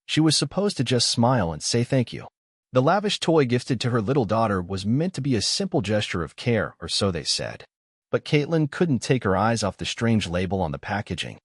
She was supposed to just smile and say thank you. The lavish toy gifted to her little daughter was meant to be a simple gesture of care, or so they said. But Caitlin couldn't take her eyes off the strange label on the packaging.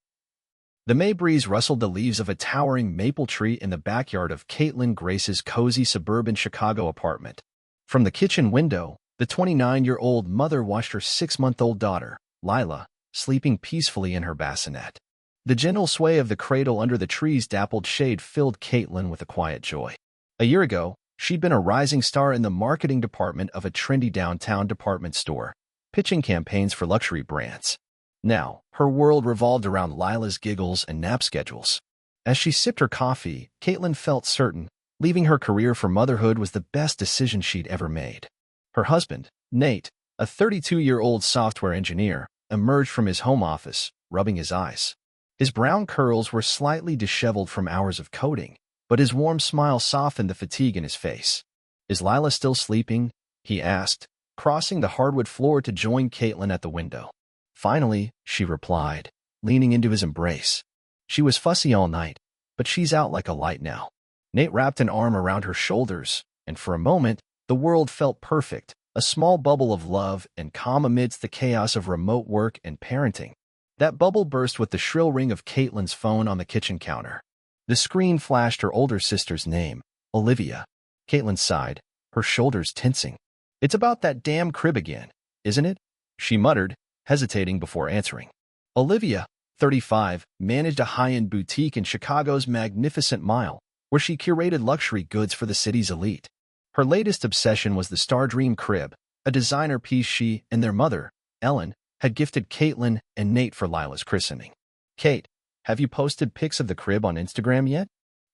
The May breeze rustled the leaves of a towering maple tree in the backyard of Caitlin Grace's cozy suburban Chicago apartment. From the kitchen window, the 29-year-old mother watched her 6-month-old daughter, Lila, sleeping peacefully in her bassinet. The gentle sway of the cradle under the tree's dappled shade filled Caitlin with a quiet joy. A year ago, she'd been a rising star in the marketing department of a trendy downtown department store, pitching campaigns for luxury brands. Now, her world revolved around Lila's giggles and nap schedules. As she sipped her coffee, Caitlin felt certain leaving her career for motherhood was the best decision she'd ever made. Her husband, Nate, a 32-year-old software engineer, emerged from his home office, rubbing his eyes. His brown curls were slightly disheveled from hours of coding, but his warm smile softened the fatigue in his face. "Is Lila still sleeping?" he asked, crossing the hardwood floor to join Caitlin at the window. "Finally," she replied, leaning into his embrace. "She was fussy all night, but she's out like a light now." Nate wrapped an arm around her shoulders, and for a moment, the world felt perfect, a small bubble of love and calm amidst the chaos of remote work and parenting. That bubble burst with the shrill ring of Caitlin's phone on the kitchen counter. The screen flashed her older sister's name, Olivia. Caitlin sighed, her shoulders tensing. "It's about that damn crib again, isn't it?" she muttered, hesitating before answering. Olivia, 35, managed a high-end boutique in Chicago's Magnificent Mile, where she curated luxury goods for the city's elite. Her latest obsession was the Star Dream crib, a designer piece she and their mother, Ellen, had gifted Caitlin and Nate for Lila's christening. "Kate, have you posted pics of the crib on Instagram yet?"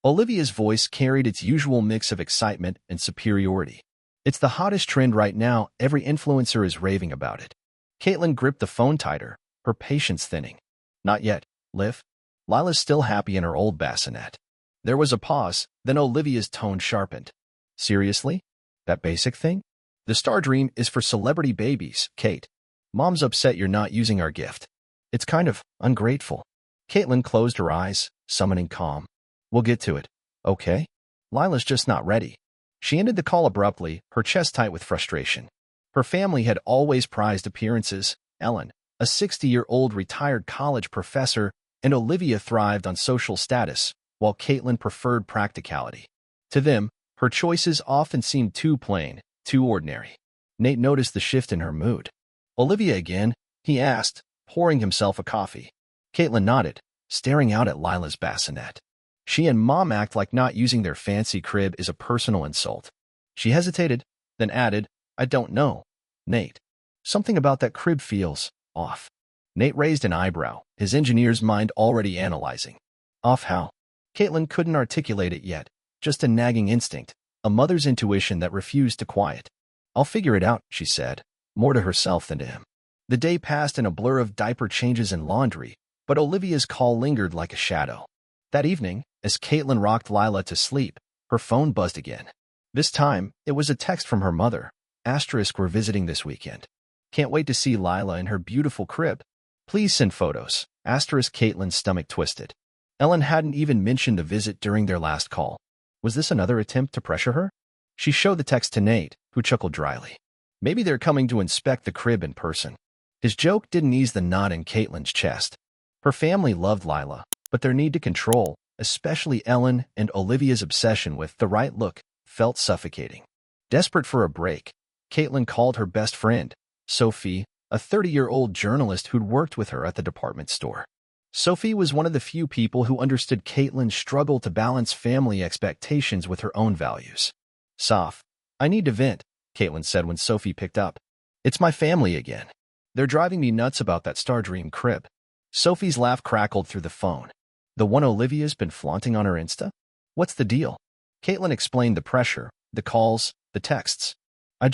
Olivia's voice carried its usual mix of excitement and superiority. "It's the hottest trend right now. Every influencer is raving about it." Caitlin gripped the phone tighter, her patience thinning. "Not yet, Liv. Lila's still happy in her old bassinet." There was a pause, then Olivia's tone sharpened. "Seriously? That basic thing? The Star Dream is for celebrity babies, Kate. Mom's upset you're not using our gift. It's kind of ungrateful." Caitlin closed her eyes, summoning calm. "We'll get to it, okay? Lila's just not ready." She ended the call abruptly, her chest tight with frustration. Her family had always prized appearances. Ellen, a 60-year-old retired college professor, and Olivia thrived on social status, while Caitlin preferred practicality. To them, her choices often seemed too plain, too ordinary. Nate noticed the shift in her mood. "Olivia again?" he asked, pouring himself a coffee. Caitlin nodded, staring out at Lila's bassinet. She and Mom act like not using their fancy crib is a personal insult. She hesitated, then added, "I don't know, Nate. Something about that crib feels off." Nate raised an eyebrow, his engineer's mind already analyzing. "Off how?" Caitlin couldn't articulate it yet, just a nagging instinct, a mother's intuition that refused to quiet. "I'll figure it out," she said, more to herself than to him. The day passed in a blur of diaper changes and laundry, but Olivia's call lingered like a shadow. That evening, as Caitlin rocked Lila to sleep, her phone buzzed again. This time, it was a text from her mother. "We're visiting this weekend. Can't wait to see Lila in her beautiful crib. Please send photos." Caitlin's stomach twisted. Ellen hadn't even mentioned the visit during their last call. Was this another attempt to pressure her? She showed the text to Nate, who chuckled dryly. Maybe they're coming to inspect the crib in person. His joke didn't ease the knot in Caitlin's chest. Her family loved Lila, but their need to control, especially Ellen and Olivia's obsession with the right look, felt suffocating. Desperate for a break, Caitlin called her best friend, Sophie, a 30-year-old journalist who'd worked with her at the department store. Sophie was one of the few people who understood Caitlin's struggle to balance family expectations with her own values. "Soph, I need to vent," Caitlin said when Sophie picked up. "It's my family again. They're driving me nuts about that Star Dream crib." Sophie's laugh crackled through the phone. "The one Olivia's been flaunting on her Insta? What's the deal?" Caitlin explained the pressure, the calls, the texts. I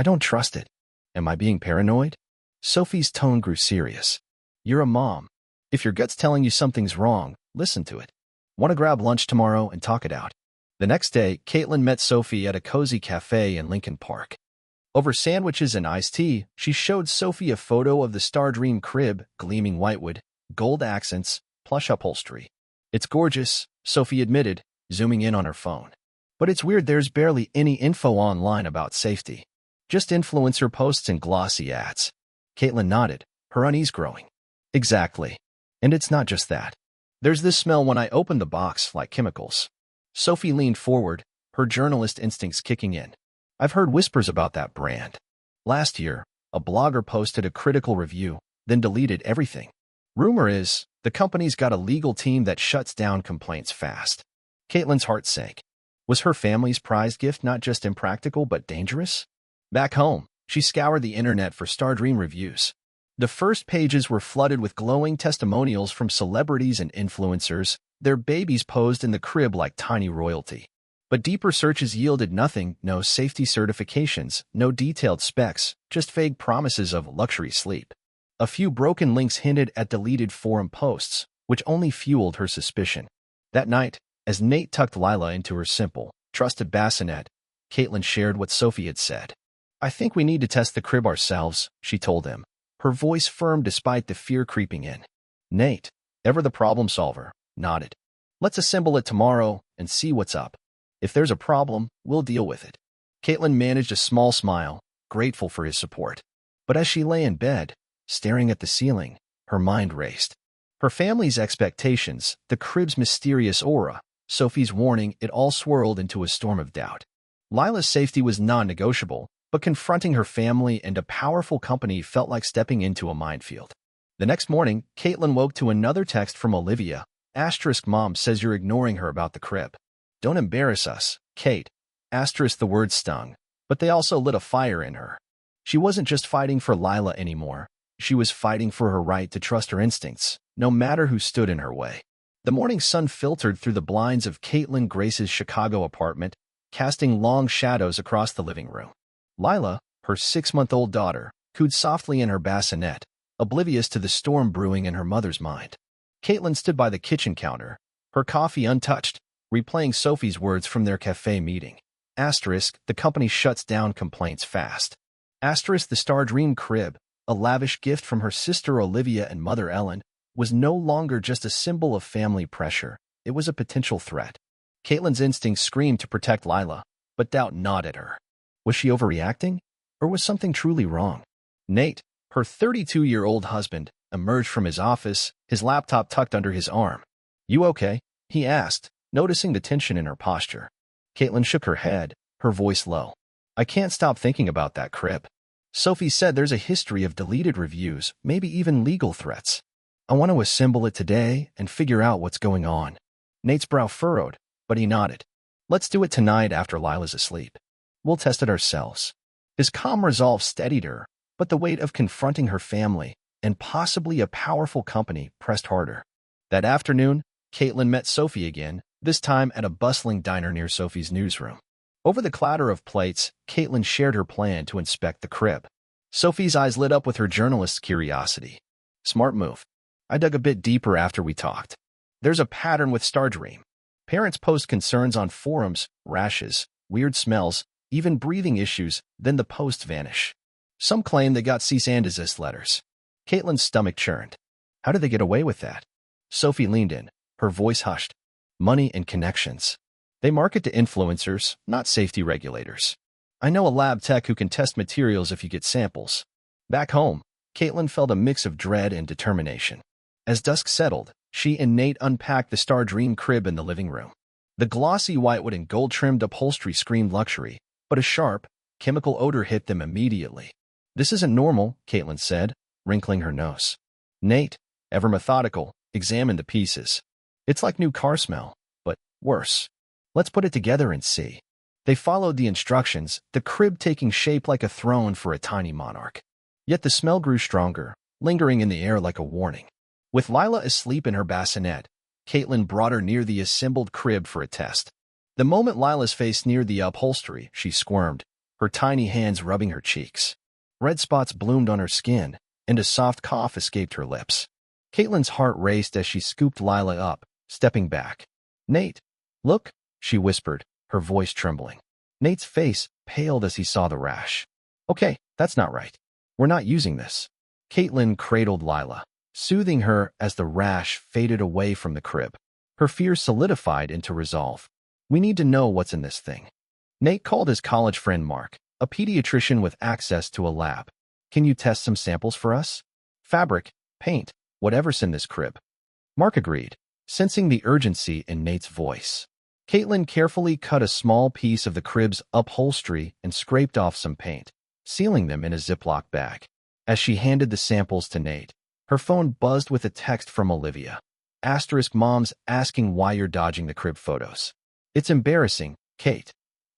don't trust it. Am I being paranoid?" Sophie's tone grew serious. "You're a mom. If your gut's telling you something's wrong, listen to it. Want to grab lunch tomorrow and talk it out?" The next day, Caitlin met Sophie at a cozy cafe in Lincoln Park. Over sandwiches and iced tea, she showed Sophie a photo of the Star Dream crib, gleaming whitewood, gold accents, plush upholstery. "It's gorgeous," Sophie admitted, zooming in on her phone. But it's weird, there's barely any info online about safety. Just influencer posts and glossy ads. Caitlin nodded, her unease growing. Exactly. And it's not just that. There's this smell when I open the box, like chemicals. Sophie leaned forward, her journalist instincts kicking in. I've heard whispers about that brand. Last year, a blogger posted a critical review, then deleted everything. Rumor is, the company's got a legal team that shuts down complaints fast. Caitlin's heart sank. Was her family's prized gift not just impractical but dangerous? Back home, she scoured the internet for Stardream reviews. The first pages were flooded with glowing testimonials from celebrities and influencers, their babies posed in the crib like tiny royalty. But deeper searches yielded nothing, no safety certifications, no detailed specs, just vague promises of luxury sleep. A few broken links hinted at deleted forum posts, which only fueled her suspicion. That night, as Nate tucked Lila into her simple, trusted bassinet, Caitlin shared what Sophie had said. I think we need to test the crib ourselves, she told him, her voice firm despite the fear creeping in. Nate, ever the problem solver, nodded. Let's assemble it tomorrow and see what's up. If there's a problem, we'll deal with it. Caitlin managed a small smile, grateful for his support. But as she lay in bed, staring at the ceiling, her mind raced. Her family's expectations, the crib's mysterious aura, Sophie's warning, it all swirled into a storm of doubt. Lila's safety was non-negotiable, but confronting her family and a powerful company felt like stepping into a minefield. The next morning, Caitlin woke to another text from Olivia. Mom says you're ignoring her about the crib. Don't embarrass us, Kate. The words stung, but they also lit a fire in her. She wasn't just fighting for Lila anymore. She was fighting for her right to trust her instincts, no matter who stood in her way. The morning sun filtered through the blinds of Caitlin Grace's Chicago apartment, casting long shadows across the living room. Lila, her 6-month-old daughter, cooed softly in her bassinet, oblivious to the storm brewing in her mother's mind. Caitlin stood by the kitchen counter, her coffee untouched, replaying Sophie's words from their cafe meeting. The company shuts down complaints fast. The Stardream crib, a lavish gift from her sister Olivia and mother Ellen, was no longer just a symbol of family pressure. It was a potential threat. Caitlin's instincts screamed to protect Lila, but doubt gnawed at her. Was she overreacting? Or was something truly wrong? Nate, her 32-year-old husband, emerged from his office, his laptop tucked under his arm. You okay? He asked, noticing the tension in her posture. Caitlin shook her head, her voice low. I can't stop thinking about that crib. Sophie said there's a history of deleted reviews, maybe even legal threats. I want to assemble it today and figure out what's going on. Nate's brow furrowed, but he nodded. Let's do it tonight after Lila's asleep. We'll test it ourselves. His calm resolve steadied her, but the weight of confronting her family and possibly a powerful company pressed harder. That afternoon, Caitlin met Sophie again, this time at a bustling diner near Sophie's newsroom. Over the clatter of plates, Caitlin shared her plan to inspect the crib. Sophie's eyes lit up with her journalist's curiosity. Smart move. I dug a bit deeper after we talked. There's a pattern with Stardream. Parents post concerns on forums, rashes, weird smells, even breathing issues, then the posts vanish. Some claim they got cease and desist letters. Caitlin's stomach churned. How did they get away with that? Sophie leaned in, her voice hushed. Money and connections. They market to influencers, not safety regulators. I know a lab tech who can test materials if you get samples. Back home, Caitlin felt a mix of dread and determination. As dusk settled, she and Nate unpacked the Stardream crib in the living room. The glossy whitewood and gold-trimmed upholstery screamed luxury, but a sharp, chemical odor hit them immediately. This isn't normal, Caitlin said, wrinkling her nose. Nate, ever methodical, examined the pieces. It's like new car smell, but worse. Let's put it together and see. They followed the instructions, the crib taking shape like a throne for a tiny monarch. Yet the smell grew stronger, lingering in the air like a warning. With Lila asleep in her bassinet, Caitlin brought her near the assembled crib for a test. The moment Lila's face neared the upholstery, she squirmed, her tiny hands rubbing her cheeks. Red spots bloomed on her skin, and a soft cough escaped her lips. Caitlin's heart raced as she scooped Lila up, stepping back. Nate, look, she whispered, her voice trembling. Nate's face paled as he saw the rash. Okay, that's not right. We're not using this. Caitlin cradled Lila, soothing her as the rash faded away from the crib. Her fears solidified into resolve. We need to know what's in this thing. Nate called his college friend Mark, a pediatrician with access to a lab. Can you test some samples for us? Fabric, paint, whatever's in this crib. Mark agreed, sensing the urgency in Nate's voice. Caitlin carefully cut a small piece of the crib's upholstery and scraped off some paint, sealing them in a Ziploc bag. As she handed the samples to Nate, her phone buzzed with a text from Olivia. Asterisk mom's asking why you're dodging the crib photos. It's embarrassing, Kate.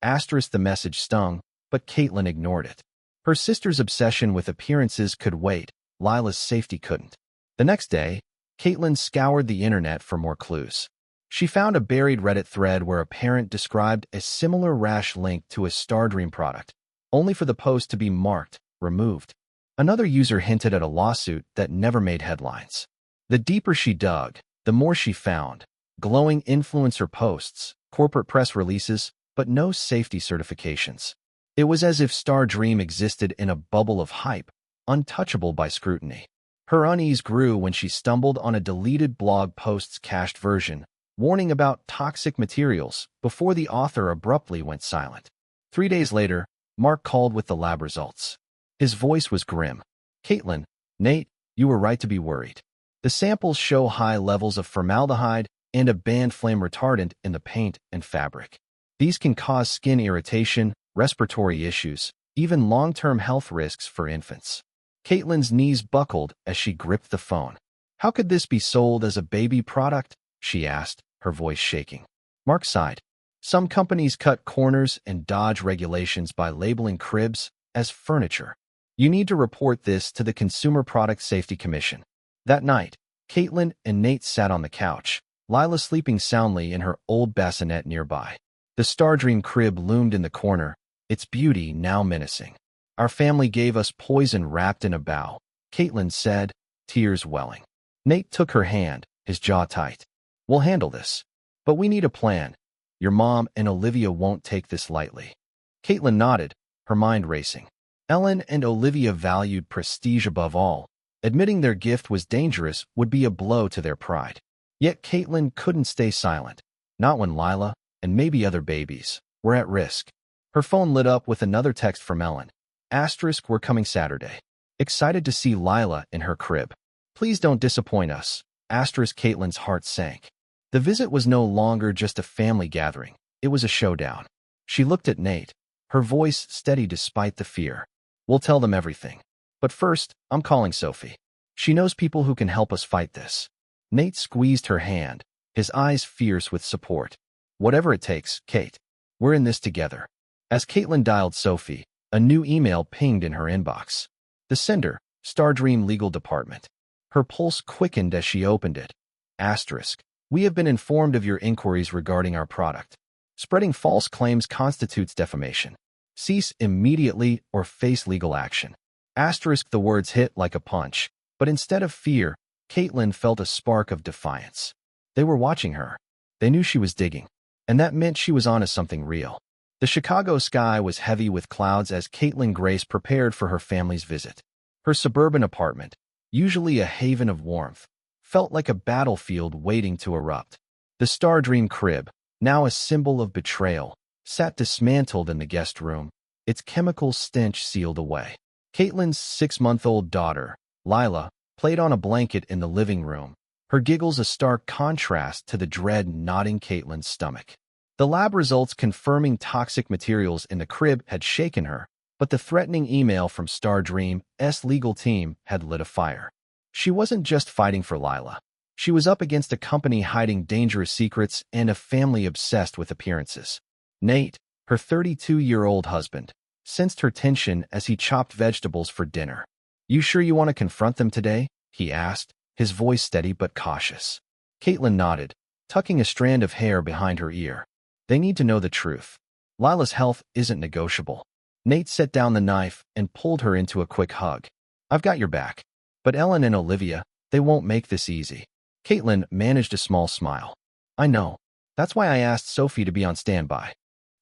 Asterisk the message stung, but Caitlin ignored it. Her sister's obsession with appearances could wait, Lila's safety couldn't. The next day, Caitlin scoured the internet for more clues. She found a buried Reddit thread where a parent described a similar rash linked to a Stardream product, only for the post to be marked, removed. Another user hinted at a lawsuit that never made headlines. The deeper she dug, the more she found. Glowing influencer posts, corporate press releases, but no safety certifications. It was as if Stardream existed in a bubble of hype, untouchable by scrutiny. Her unease grew when she stumbled on a deleted blog post's cached version, warning about toxic materials before the author abruptly went silent. 3 days later, Mark called with the lab results. His voice was grim. Caitlin, Nate, you were right to be worried. The samples show high levels of formaldehyde and a banned flame retardant in the paint and fabric. These can cause skin irritation, respiratory issues, even long-term health risks for infants. Caitlin's knees buckled as she gripped the phone. How could this be sold as a baby product? She asked, her voice shaking. Mark sighed. Some companies cut corners and dodge regulations by labeling cribs as furniture. You need to report this to the Consumer Product Safety Commission. That night, Caitlin and Nate sat on the couch, Lila sleeping soundly in her old bassinet nearby. The Stardream crib loomed in the corner, its beauty now menacing. Our family gave us poison wrapped in a bough, Caitlin said, tears welling. Nate took her hand, his jaw tight. We'll handle this. But we need a plan. Your mom and Olivia won't take this lightly. Caitlin nodded, her mind racing. Ellen and Olivia valued prestige above all. Admitting their gift was dangerous would be a blow to their pride. Yet Caitlin couldn't stay silent, not when Lila, and maybe other babies, were at risk. Her phone lit up with another text from Ellen. Asterisk, we're coming Saturday. Excited to see Lila in her crib. Please don't disappoint us. Asterisk, Caitlin's heart sank. The visit was no longer just a family gathering. It was a showdown. She looked at Nate, her voice steady despite the fear. We'll tell them everything. But first, I'm calling Sophie. She knows people who can help us fight this. Nate squeezed her hand, his eyes fierce with support. Whatever it takes, Kate. We're in this together. As Caitlin dialed Sophie, a new email pinged in her inbox. The sender, Stardream Legal Department. Her pulse quickened as she opened it. Asterisk. We have been informed of your inquiries regarding our product. Spreading false claims constitutes defamation. Cease immediately or face legal action. Asterisk, the words hit like a punch, but instead of fear, Caitlin felt a spark of defiance. They were watching her. They knew she was digging, and that meant she was onto something real. The Chicago sky was heavy with clouds as Caitlin Grace prepared for her family's visit. Her suburban apartment, usually a haven of warmth, felt like a battlefield waiting to erupt. The Stardream crib, now a symbol of betrayal, sat dismantled in the guest room, its chemical stench sealed away. Caitlin's 6-month-old daughter, Lila, played on a blanket in the living room, her giggles a stark contrast to the dread knotting Caitlin's stomach. The lab results confirming toxic materials in the crib had shaken her, but the threatening email from Stardream's legal team had lit a fire. She wasn't just fighting for Lila. She was up against a company hiding dangerous secrets and a family obsessed with appearances. Nate, her 32-year-old husband, sensed her tension as he chopped vegetables for dinner. You sure you want to confront them today? He asked, his voice steady but cautious. Caitlin nodded, tucking a strand of hair behind her ear. They need to know the truth. Lila's health isn't negotiable. Nate set down the knife and pulled her into a quick hug. I've got your back. But Ellen and Olivia, they won't make this easy. Caitlin managed a small smile. I know. That's why I asked Sophie to be on standby.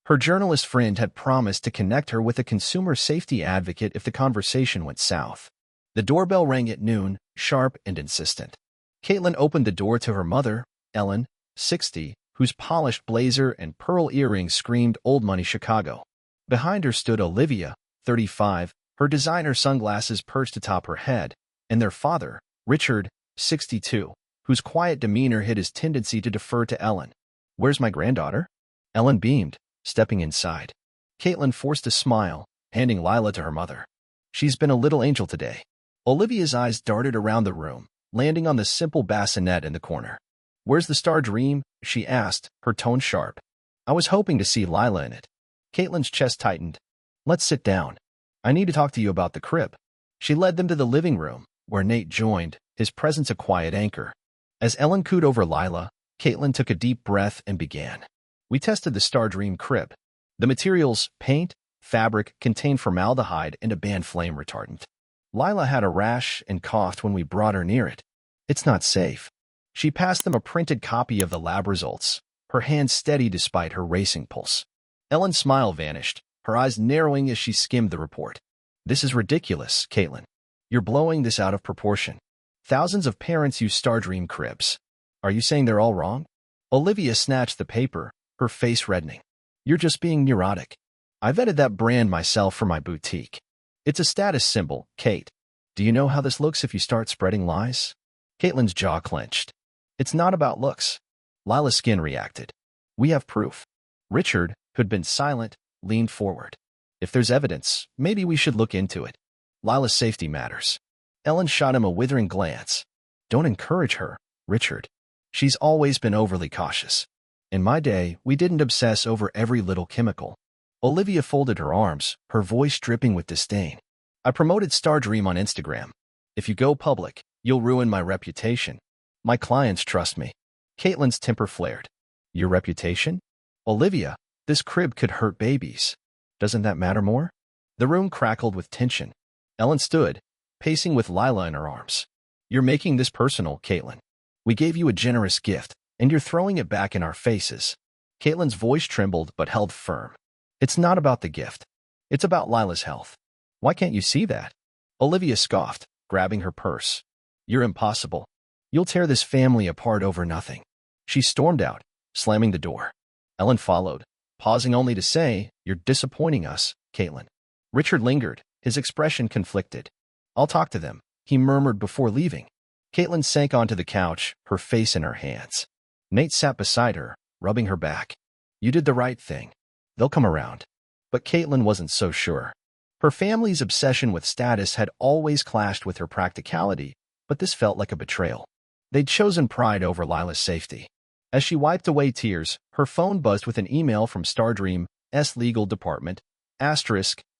Her journalist friend had promised to connect her with a consumer safety advocate if the conversation went south. The doorbell rang at noon, sharp and insistent. Caitlin opened the door to her mother, Ellen, 60, whose polished blazer and pearl earrings screamed old money Chicago. Behind her stood Olivia, 35, her designer sunglasses perched atop her head, and their father, Richard, 62, whose quiet demeanor hid his tendency to defer to Ellen. "Where's my granddaughter?" Ellen beamed, stepping inside. Caitlin forced a smile, handing Lila to her mother. "She's been a little angel today." Olivia's eyes darted around the room, landing on the simple bassinet in the corner. "Where's the star dream?" she asked, her tone sharp. "I was hoping to see Lila in it." Caitlin's chest tightened. "Let's sit down. I need to talk to you about the crib." She led them to the living room, where Nate joined, his presence a quiet anchor. As Ellen cooed over Lila, Caitlin took a deep breath and began. "We tested the Star Dream crib. The materials, paint, fabric, contained formaldehyde and a banned flame retardant. Lila had a rash and coughed when we brought her near it. It's not safe." She passed them a printed copy of the lab results, her hand steady despite her racing pulse. Ellen's smile vanished, her eyes narrowing as she skimmed the report. "This is ridiculous, Caitlin. You're blowing this out of proportion. Thousands of parents use Star Dream cribs. Are you saying they're all wrong?" Olivia snatched the paper, her face reddening. "You're just being neurotic. I vetted that brand myself for my boutique. It's a status symbol, Kate. Do you know how this looks if you start spreading lies?" Caitlin's jaw clenched. "It's not about looks." Lila's skin reacted. "We have proof." Richard, who'd been silent, leaned forward. "If there's evidence, maybe we should look into it. Lila's safety matters." Ellen shot him a withering glance. "Don't encourage her, Richard. She's always been overly cautious. In my day, we didn't obsess over every little chemical." Olivia folded her arms, her voice dripping with disdain. "I promoted Star Dream on Instagram. If you go public, you'll ruin my reputation. My clients trust me." Caitlin's temper flared. "Your reputation? Olivia, this crib could hurt babies. Doesn't that matter more?" The room crackled with tension. Ellen stood, pacing with Lila in her arms. "You're making this personal, Caitlin. We gave you a generous gift, and you're throwing it back in our faces." Caitlin's voice trembled but held firm. "It's not about the gift. It's about Lila's health. Why can't you see that?" Olivia scoffed, grabbing her purse. "You're impossible. You'll tear this family apart over nothing." She stormed out, slamming the door. Ellen followed, pausing only to say, "You're disappointing us, Caitlin." Richard lingered, his expression conflicted. "I'll talk to them," he murmured before leaving. Caitlin sank onto the couch, her face in her hands. Nate sat beside her, rubbing her back. "You did the right thing. They'll come around." But Caitlin wasn't so sure. Her family's obsession with status had always clashed with her practicality, but this felt like a betrayal. They'd chosen pride over Lila's safety. As she wiped away tears, her phone buzzed with an email from Stardream's legal department.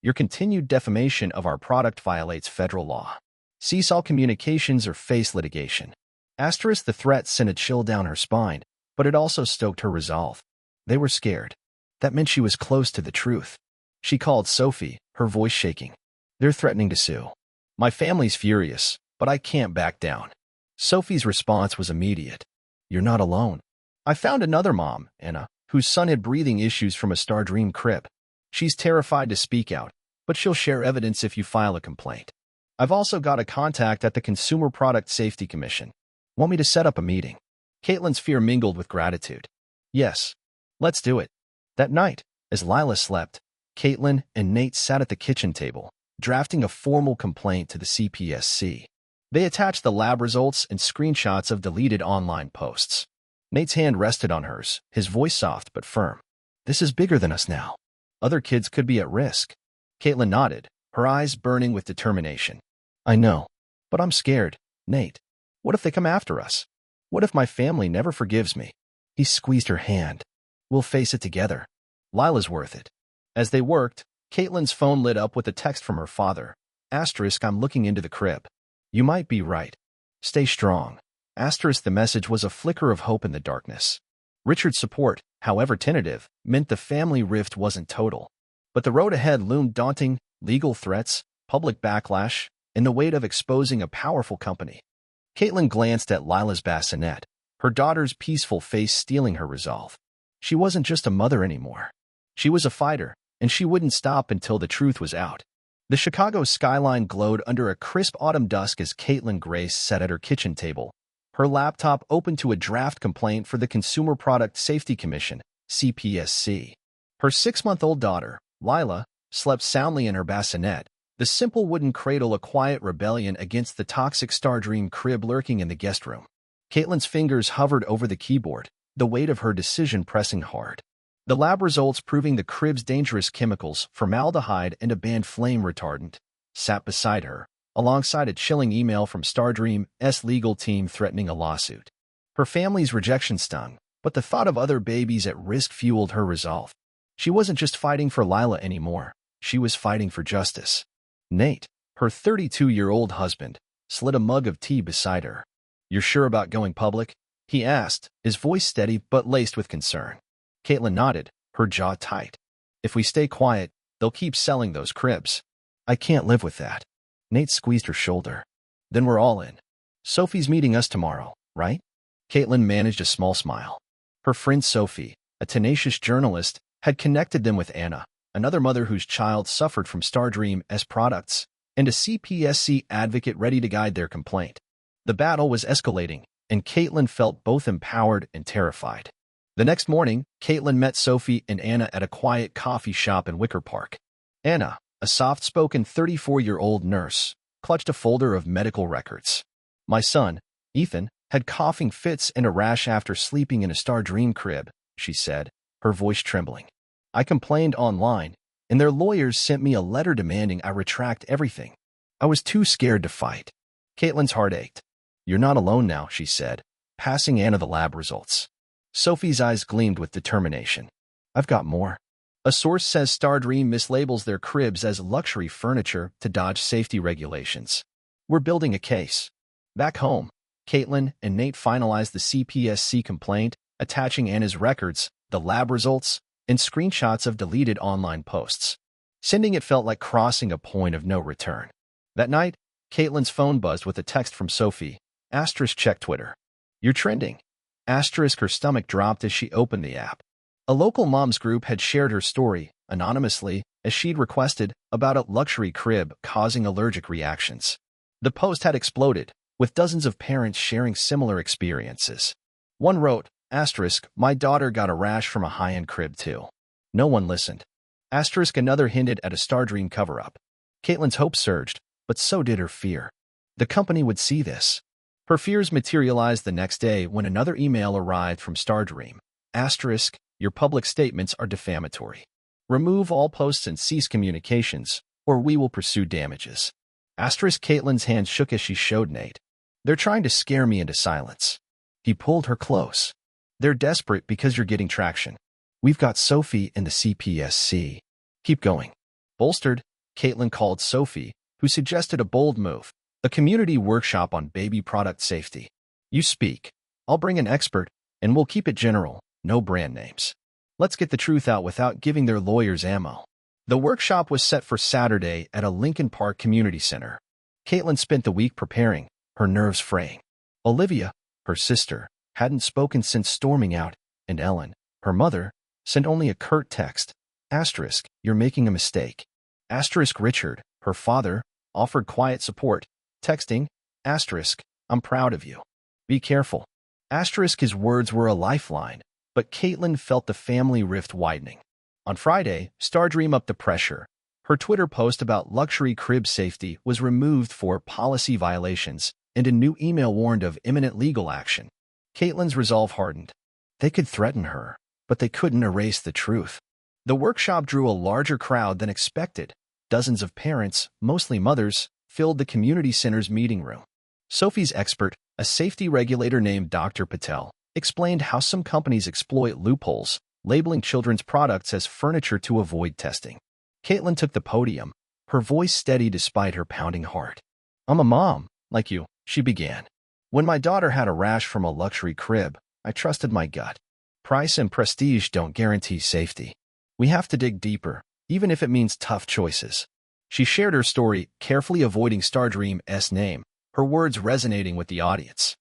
"Your continued defamation of our product violates federal law. Cease all communications or face litigation." The threat sent a chill down her spine, but it also stoked her resolve. They were scared. That meant she was close to the truth. She called Sophie, her voice shaking. "They're threatening to sue. My family's furious, but I can't back down." Sophie's response was immediate. "You're not alone. I found another mom, Anna, whose son had breathing issues from a Star Dream crib. She's terrified to speak out, but she'll share evidence if you file a complaint. I've also got a contact at the Consumer Product Safety Commission. Want me to set up a meeting?" Caitlin's fear mingled with gratitude. "Yes, let's do it." That night, as Lila slept, Caitlin and Nate sat at the kitchen table, drafting a formal complaint to the CPSC. They attached the lab results and screenshots of deleted online posts. Nate's hand rested on hers, his voice soft but firm. "This is bigger than us now. Other kids could be at risk." Caitlin nodded, her eyes burning with determination. "I know, but I'm scared, Nate. What if they come after us? What if my family never forgives me?" He squeezed her hand. "We'll face it together. Lila's worth it." As they worked, Caitlin's phone lit up with a text from her father. "I'm looking into the crib. You might be right. Stay strong." The message was a flicker of hope in the darkness. Richard's support, however tentative, meant the family rift wasn't total. But the road ahead loomed daunting: legal threats, public backlash, and the weight of exposing a powerful company. Caitlin glanced at Lila's bassinet, her daughter's peaceful face stealing her resolve. She wasn't just a mother anymore. She was a fighter, and she wouldn't stop until the truth was out. The Chicago skyline glowed under a crisp autumn dusk as Caitlin Grace sat at her kitchen table, Her laptop opened to a draft complaint for the Consumer Product Safety Commission, CPSC. Her 6-month-old daughter, Lila, slept soundly in her bassinet, the simple wooden cradle a quiet rebellion against the toxic Stardream crib lurking in the guest room. Caitlin's fingers hovered over the keyboard, the weight of her decision pressing hard. The lab results proving the crib's dangerous chemicals, formaldehyde and a banned flame retardant, sat beside her, alongside a chilling email from Stardream's legal team threatening a lawsuit. Her family's rejection stung, but the thought of other babies at risk fueled her resolve. She wasn't just fighting for Lila anymore, she was fighting for justice. Nate, her 32-year-old husband, slid a mug of tea beside her. "You're sure about going public?" he asked, his voice steady but laced with concern. Caitlin nodded, her jaw tight. "If we stay quiet, they'll keep selling those cribs. I can't live with that." Nate squeezed her shoulder. "Then we're all in. Sophie's meeting us tomorrow, right?" Caitlin managed a small smile. Her friend Sophie, a tenacious journalist, had connected them with Anna, another mother whose child suffered from Stardream's products, and a CPSC advocate ready to guide their complaint. The battle was escalating, and Caitlin felt both empowered and terrified. The next morning, Caitlin met Sophie and Anna at a quiet coffee shop in Wicker Park. Anna, a soft-spoken 34-year-old nurse, clutched a folder of medical records. "My son, Ethan, had coughing fits and a rash after sleeping in a Stardream crib," she said, her voice trembling. "I complained online, and their lawyers sent me a letter demanding I retract everything. I was too scared to fight." Caitlin's heart ached. "You're not alone now," she said, passing Anna the lab results. Sophie's eyes gleamed with determination. "I've got more. A source says Stardream mislabels their cribs as luxury furniture to dodge safety regulations. We're building a case." Back home, Caitlin and Nate finalized the CPSC complaint, attaching Anna's records, the lab results, and screenshots of deleted online posts. Sending it felt like crossing a point of no return. That night, Caitlin's phone buzzed with a text from Sophie. Check Twitter. "You're trending." Her stomach dropped as she opened the app. A local moms group had shared her story, anonymously, as she'd requested, about a luxury crib causing allergic reactions. The post had exploded, with dozens of parents sharing similar experiences. One wrote, "My daughter got a rash from a high-end crib too." No one listened. Another hinted at a Stardream cover-up. Caitlin's hope surged, but so did her fear. The company would see this. Her fears materialized the next day when another email arrived from Stardream. "Your public statements are defamatory. Remove all posts and cease communications, or we will pursue damages." Caitlin's hand shook as she showed Nate. "They're trying to scare me into silence." He pulled her close. "They're desperate because you're getting traction. We've got Sophie in the CPSC. Keep going." Bolstered, Caitlin called Sophie, who suggested a bold move. A community workshop on baby product safety. "You speak. I'll bring an expert, and we'll keep it general, no brand names. Let's get the truth out without giving their lawyers ammo." The workshop was set for Saturday at a Lincoln Park community center. Caitlin spent the week preparing, her nerves fraying. Olivia, her sister, hadn't spoken since storming out, and Ellen, her mother, sent only a curt text. "You're making a mistake." Richard, her father, offered quiet support, texting, "I'm proud of you. Be careful." His words were a lifeline, but Caitlin felt the family rift widening. On Friday, Stardream upped the pressure. Her Twitter post about luxury crib safety was removed for policy violations, and a new email warned of imminent legal action. Caitlin's resolve hardened. They could threaten her, but they couldn't erase the truth. The workshop drew a larger crowd than expected. Dozens of parents, mostly mothers, filled the community center's meeting room. Sophie's expert, a safety regulator named Dr. Patel, explained how some companies exploit loopholes, labeling children's products as furniture to avoid testing. Caitlin took the podium, her voice steady despite her pounding heart. "I'm a mom, like you," she began. "When my daughter had a rash from a luxury crib, I trusted my gut. Price and prestige don't guarantee safety. We have to dig deeper, even if it means tough choices." She shared her story, carefully avoiding Stardream's name, her words resonating with the audience.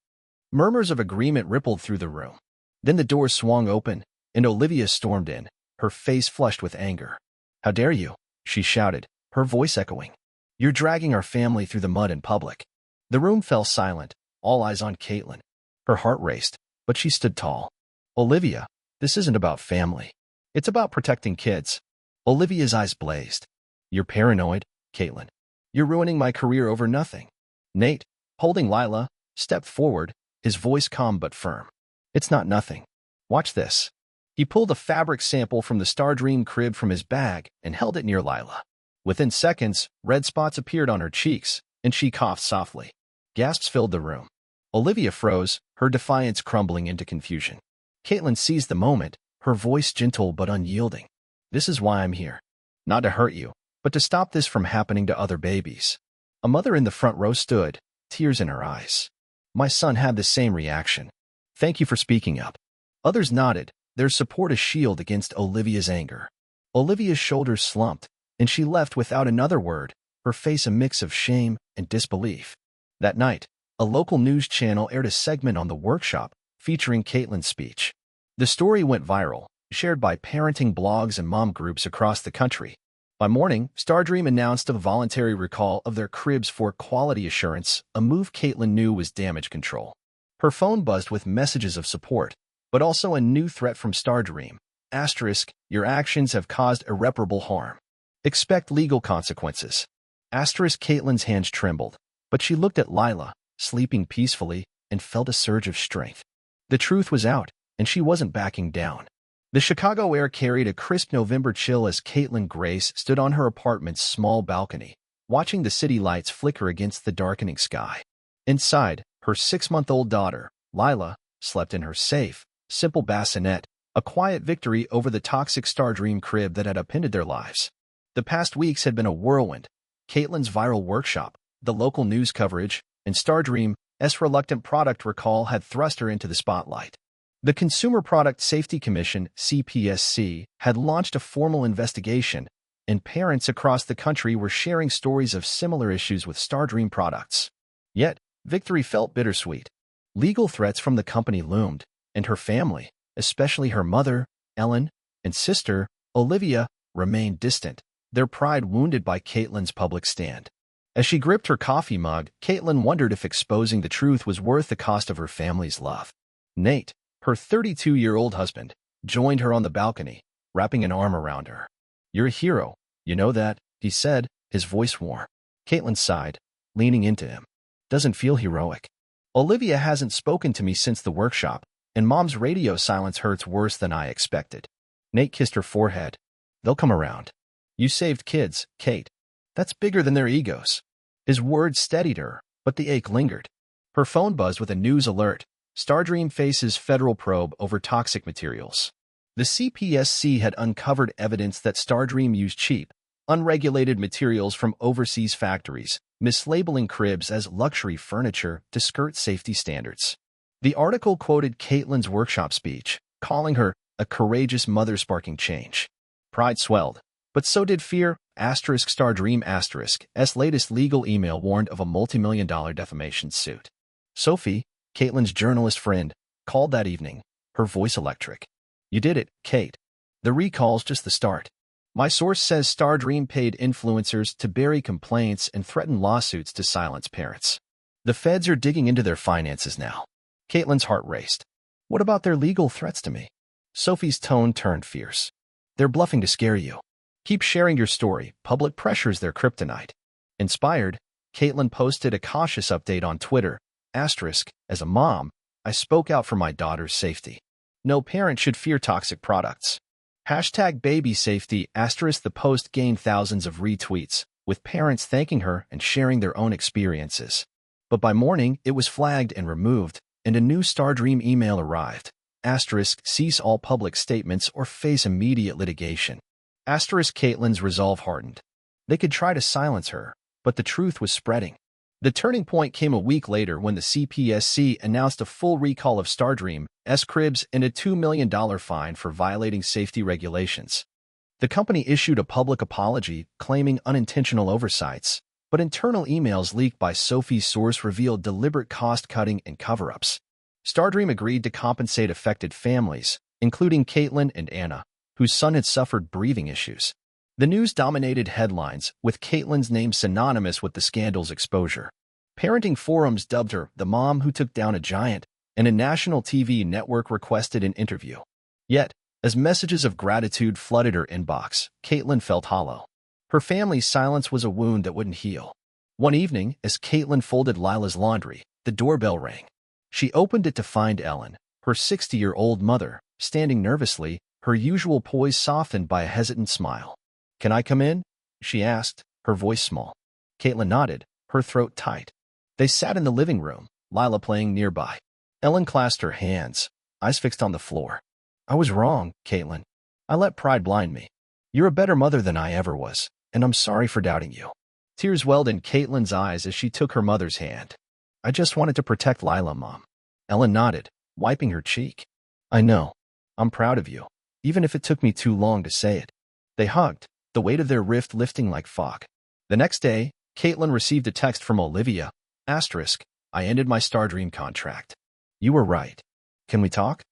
Murmurs of agreement rippled through the room. Then the door swung open, and Olivia stormed in, her face flushed with anger. "How dare you?" she shouted, her voice echoing. "You're dragging our family through the mud in public." The room fell silent, all eyes on Caitlin. Her heart raced, but she stood tall. Olivia, this isn't about family. It's about protecting kids. Olivia's eyes blazed. You're paranoid, Caitlin. You're ruining my career over nothing. Nate, holding Lila, stepped forward, his voice calm but firm. It's not nothing. Watch this. He pulled a fabric sample from the Stardream crib from his bag and held it near Lila. Within seconds, red spots appeared on her cheeks, and she coughed softly. Gasps filled the room. Olivia froze, her defiance crumbling into confusion. Caitlin seized the moment, her voice gentle but unyielding. This is why I'm here. Not to hurt you, but to stop this from happening to other babies. A mother in the front row stood, tears in her eyes. My son had the same reaction. Thank you for speaking up. Others nodded, their support a shield against Olivia's anger. Olivia's shoulders slumped, and she left without another word, her face a mix of shame and disbelief. That night, a local news channel aired a segment on the workshop featuring Caitlin's speech. The story went viral, shared by parenting blogs and mom groups across the country. By morning, Stardream announced a voluntary recall of their cribs for quality assurance, a move Caitlin knew was damage control. Her phone buzzed with messages of support, but also a new threat from Stardream. Your actions have caused irreparable harm. Expect legal consequences. Caitlin's hands trembled, but she looked at Lila, sleeping peacefully, and felt a surge of strength. The truth was out, and she wasn't backing down. The Chicago air carried a crisp November chill as Caitlin Grace stood on her apartment's small balcony, watching the city lights flicker against the darkening sky. Inside, her 6-month-old daughter, Lila, slept in her safe, simple bassinet, a quiet victory over the toxic Stardream crib that had upended their lives. The past weeks had been a whirlwind. Caitlin's viral workshop, the local news coverage, and Stardream's reluctant product recall had thrust her into the spotlight. The Consumer Product Safety Commission, CPSC, had launched a formal investigation, and parents across the country were sharing stories of similar issues with Stardream products. Yet, victory felt bittersweet. Legal threats from the company loomed, and her family, especially her mother, Ellen, and sister, Olivia, remained distant, their pride wounded by Caitlin's public stand. As she gripped her coffee mug, Caitlin wondered if exposing the truth was worth the cost of her family's love. Nate, her 32-year-old husband, joined her on the balcony, wrapping an arm around her. You're a hero, you know that, he said, his voice warm. Caitlin sighed, leaning into him. Doesn't feel heroic. Olivia hasn't spoken to me since the workshop, and Mom's radio silence hurts worse than I expected. Nate kissed her forehead. They'll come around. You saved kids, Kate. That's bigger than their egos. His words steadied her, but the ache lingered. Her phone buzzed with a news alert. Stardream faces federal probe over toxic materials. The CPSC had uncovered evidence that Stardream used cheap, unregulated materials from overseas factories, mislabeling cribs as luxury furniture to skirt safety standards. The article quoted Caitlin's workshop speech, calling her a courageous mother sparking change. Pride swelled, but so did fear. Stardream's latest legal email warned of a multi-million-dollar defamation suit. Sophie, Caitlin's journalist friend, called that evening, her voice electric. You did it, Kate. The recall's just the start. My source says Stardream paid influencers to bury complaints and threaten lawsuits to silence parents. The feds are digging into their finances now. Caitlin's heart raced. What about their legal threats to me? Sophie's tone turned fierce. They're bluffing to scare you. Keep sharing your story. Public pressure's their kryptonite. Inspired, Caitlin posted a cautious update on Twitter. As a mom, I spoke out for my daughter's safety. No parent should fear toxic products. #baby safety. The post gained thousands of retweets, with parents thanking her and sharing their own experiences. But by morning, it was flagged and removed, and a new Stardream email arrived. Cease all public statements or face immediate litigation. Caitlin's resolve hardened. They could try to silence her, but the truth was spreading. The turning point came a week later when the CPSC announced a full recall of Stardream's cribs and a $2 million fine for violating safety regulations. The company issued a public apology, claiming unintentional oversights, but internal emails leaked by Sophie's source revealed deliberate cost-cutting and cover-ups. Stardream agreed to compensate affected families, including Caitlin and Anna, whose son had suffered breathing issues. The news dominated headlines, with Caitlin's name synonymous with the scandal's exposure. Parenting forums dubbed her the mom who took down a giant, and a national TV network requested an interview. Yet, as messages of gratitude flooded her inbox, Caitlin felt hollow. Her family's silence was a wound that wouldn't heal. One evening, as Caitlin folded Lila's laundry, the doorbell rang. She opened it to find Ellen, her 60-year-old mother, standing nervously, her usual poise softened by a hesitant smile. "Can I come in?" she asked, her voice small. Caitlin nodded, her throat tight. They sat in the living room, Lila playing nearby. Ellen clasped her hands, eyes fixed on the floor. "I was wrong, Caitlin. I let pride blind me. You're a better mother than I ever was, and I'm sorry for doubting you." Tears welled in Caitlin's eyes as she took her mother's hand. "I just wanted to protect Lila, Mom." Ellen nodded, wiping her cheek. "I know. I'm proud of you, even if it took me too long to say it." They hugged, the weight of their rift lifting like fog. The next day, Caitlin received a text from Olivia. "I ended my Stardream contract. You were right. Can we talk?"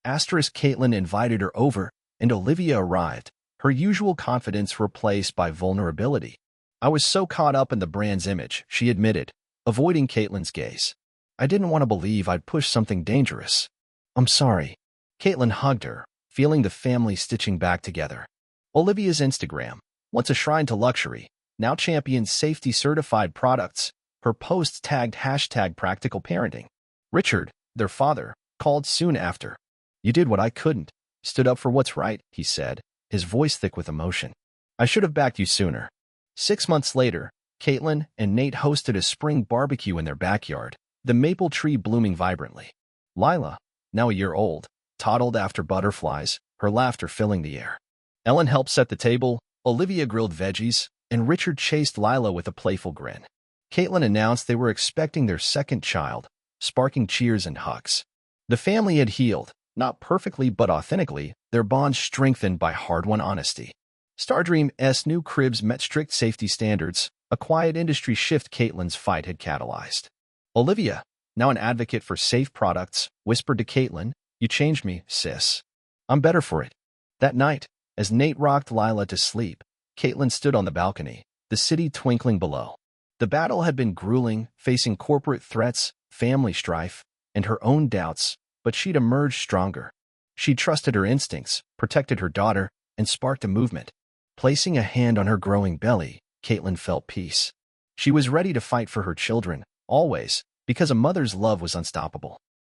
Caitlin invited her over, and Olivia arrived, her usual confidence replaced by vulnerability. "I was so caught up in the brand's image," she admitted, avoiding Caitlin's gaze. "I didn't want to believe I'd pushed something dangerous." "I'm sorry." Caitlin hugged her, feeling the family stitching back together. Olivia's Instagram, once a shrine to luxury, now champions safety-certified products. Her posts tagged #practicalparenting. Richard, their father, called soon after. "You did what I couldn't. Stood up for what's right," he said, his voice thick with emotion. "I should have backed you sooner." 6 months later, Caitlin and Nate hosted a spring barbecue in their backyard, the maple tree blooming vibrantly. Lila, now a year old, toddled after butterflies, her laughter filling the air. Ellen helped set the table, Olivia grilled veggies, and Richard chased Lila with a playful grin. Caitlin announced they were expecting their second child, sparking cheers and hugs. The family had healed, not perfectly but authentically, their bonds strengthened by hard-won honesty. Stardream's new cribs met strict safety standards, a quiet industry shift Caitlin's fight had catalyzed. Olivia, now an advocate for safe products, whispered to Caitlin, "You changed me, sis. I'm better for it." That night, as Nate rocked Lila to sleep, Caitlin stood on the balcony, the city twinkling below. The battle had been grueling, facing corporate threats, family strife, and her own doubts, but she'd emerged stronger. She trusted her instincts, protected her daughter, and sparked a movement. Placing a hand on her growing belly, Caitlin felt peace. She was ready to fight for her children, always, because a mother's love was unstoppable.